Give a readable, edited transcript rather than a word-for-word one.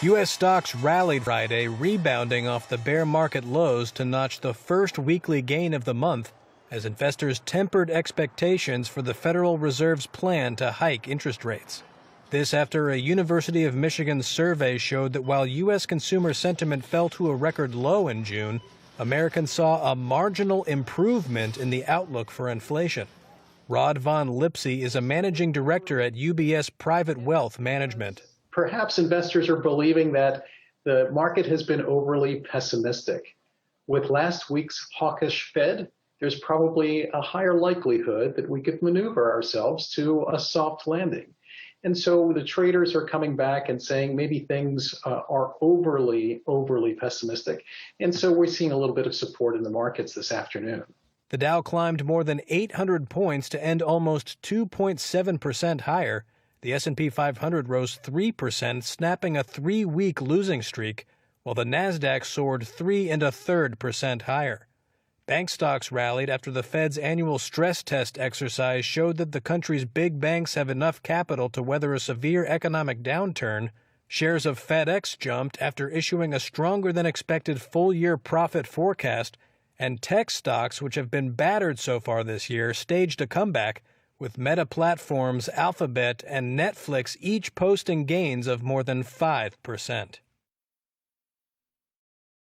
U.S. stocks rallied Friday, rebounding off the bear market lows to notch the first weekly gain of the month as investors tempered expectations for the Federal Reserve's plan to hike interest rates. This after a University of Michigan survey showed that while U.S. consumer sentiment fell to a record low in June, Americans saw a marginal improvement in the outlook for inflation. Rod von Lipsey is a managing director at UBS Private Wealth Management. Perhaps investors are believing that the market has been overly pessimistic. With last week's hawkish Fed, there's probably a higher likelihood that we could maneuver ourselves to a soft landing. And so the traders are coming back and saying maybe things are overly pessimistic. And so we're seeing a little bit of support in the markets this afternoon. The Dow climbed more than 800 points to end almost 2.7% higher. The S&P 500 rose 3%, snapping a 3-week losing streak, while the Nasdaq soared 3 1/3% higher. Bank stocks rallied after the Fed's annual stress test exercise showed that the country's big banks have enough capital to weather a severe economic downturn. Shares of FedEx jumped after issuing a stronger than expected full-year profit forecast, and tech stocks, which have been battered so far this year, staged a comeback, with Meta Platforms, Alphabet, and Netflix each posting gains of more than 5%.